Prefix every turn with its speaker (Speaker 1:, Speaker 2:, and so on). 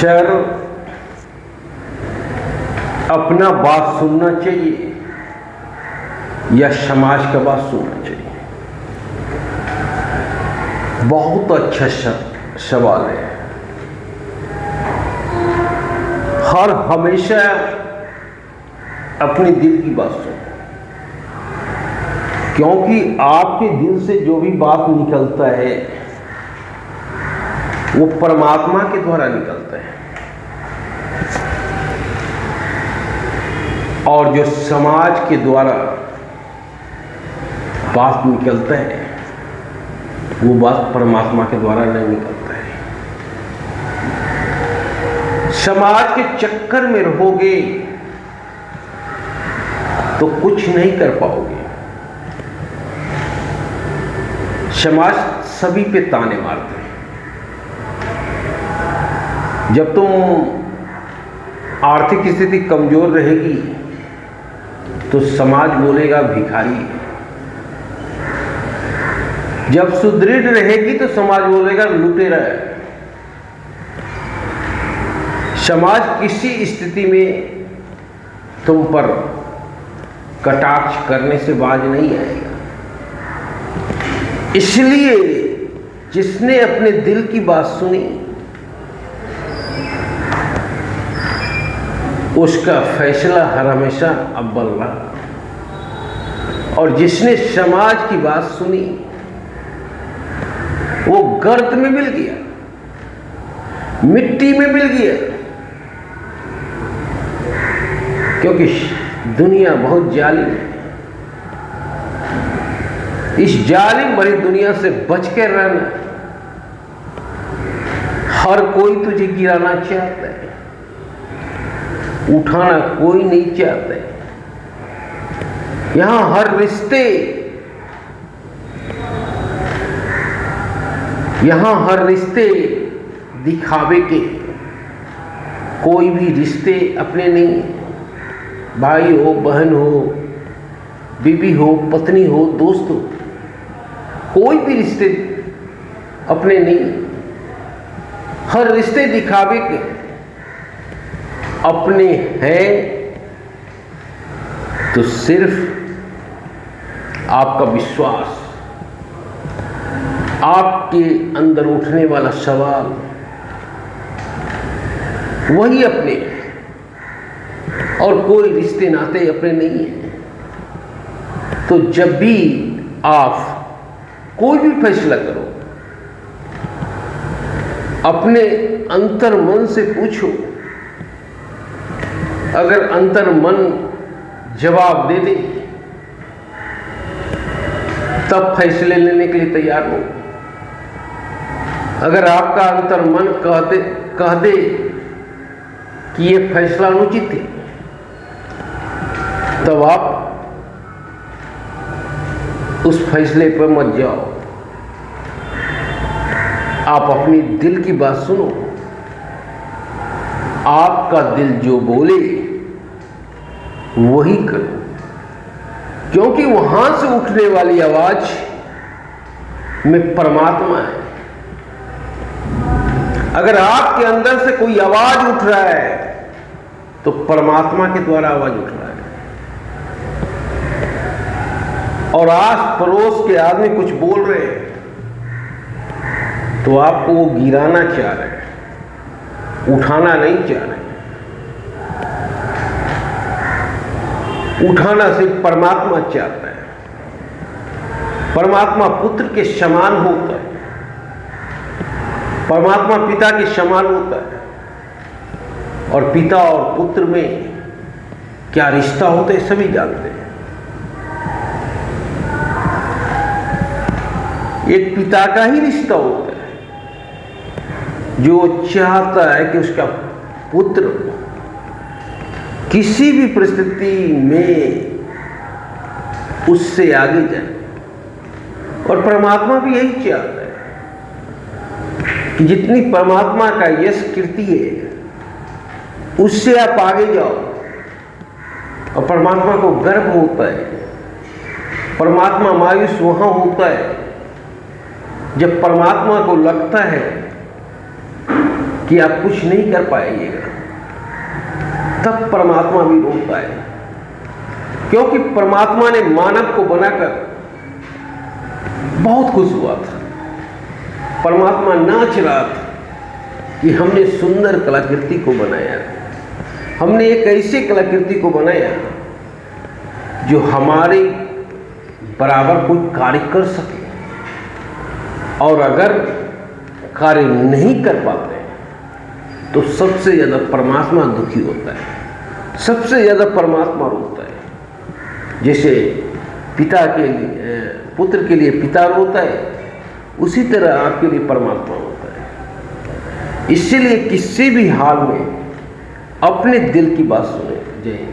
Speaker 1: अक्षर अपना बात सुनना चाहिए या समाज का बात सुनना चाहिए? बहुत अच्छा सवाल है। हर हमेशा अपने दिल की बात सुनो, क्योंकि आपके दिल से जो भी बात निकलता है वो परमात्मा के द्वारा निकलता है, और जो समाज के द्वारा बात निकलता है वो बात परमात्मा के द्वारा नहीं निकलता है। समाज के चक्कर में रहोगे तो कुछ नहीं कर पाओगे। समाज सभी पे ताने मारते हैं। जब तुम आर्थिक स्थिति कमजोर रहेगी तो समाज बोलेगा भिखारी है। जब सुदृढ़ रहेगी तो समाज बोलेगा लुटेरा है। समाज किसी स्थिति में तुम पर कटाक्ष करने से बाज नहीं आएगा। इसलिए जिसने अपने दिल की बात सुनी उसका फैसला हर हमेशा अव्वल रहा, और जिसने समाज की बात सुनी वो गर्त में मिल गया, मिट्टी में मिल गया। क्योंकि दुनिया बहुत जालिम है। इस जालिम भरी दुनिया से बच कर रहना। हर कोई तुझे गिराना चाहता है, उठाना कोई नहीं चाहता है। यहां हर रिश्ते दिखावे के, कोई भी रिश्ते अपने नहीं। भाई हो, बहन हो, बीवी हो, पत्नी हो, दोस्त हो, कोई भी रिश्ते अपने नहीं। हर रिश्ते दिखावे के, अपने हैं तो सिर्फ आपका विश्वास, आपके अंदर उठने वाला सवाल, वही अपने हैं, और कोई रिश्ते नाते अपने नहीं है। तो जब भी आप कोई भी फैसला करो, अपने अंतर मन से पूछो। अगर अंतर मन जवाब दे दे तब फैसले लेने के लिए तैयार हो। अगर आपका अंतर मन कह दे कि ये फैसला अनुचित है, तब आप उस फैसले पर मत जाओ। आप अपनी दिल की बात सुनो। आपका दिल जो बोले वही करो, क्योंकि वहां से उठने वाली आवाज में परमात्मा है। अगर आपके अंदर से कोई आवाज उठ रहा है तो परमात्मा के द्वारा आवाज उठ रहा है। और आस पड़ोस के आदमी कुछ बोल रहे हैं तो आपको वो गिराना चाह रहे हैं, उठाना नहीं चाह रहे। उठाना सिर्फ परमात्मा चाहता है। परमात्मा पुत्र के समान होता है, परमात्मा पिता के समान होता है। और पिता और पुत्र में क्या रिश्ता होता है सभी जानते हैं। एक पिता का ही रिश्ता होता है जो चाहता है कि उसका पुत्र किसी भी परिस्थिति में उससे आगे जाए। और परमात्मा भी यही चाहता है कि जितनी परमात्मा का यश कीर्ति है उससे आप आगे जाओ। और परमात्मा को गर्व होता है, परमात्मा मायूस वहां होता है जब परमात्मा को लगता है कि आप कुछ नहीं कर पाएंगे, तब परमात्मा भी रोता है। क्योंकि परमात्मा ने मानव को बनाकर बहुत खुश हुआ था। परमात्मा नाच रहा था कि हमने सुंदर कलाकृति को बनाया, हमने एक ऐसे कलाकृति को बनाया जो हमारे बराबर कोई कार्य कर सके, और अगर कार्य नहीं कर पाते तो सबसे ज़्यादा परमात्मा दुखी होता है, सबसे ज़्यादा परमात्मा रोता है। जैसे पिता के लिए पुत्र के लिए पिता रोता है, उसी तरह आपके लिए परमात्मा होता है। इसलिए किसी भी हाल में अपने दिल की बात सुने। जय हिंद।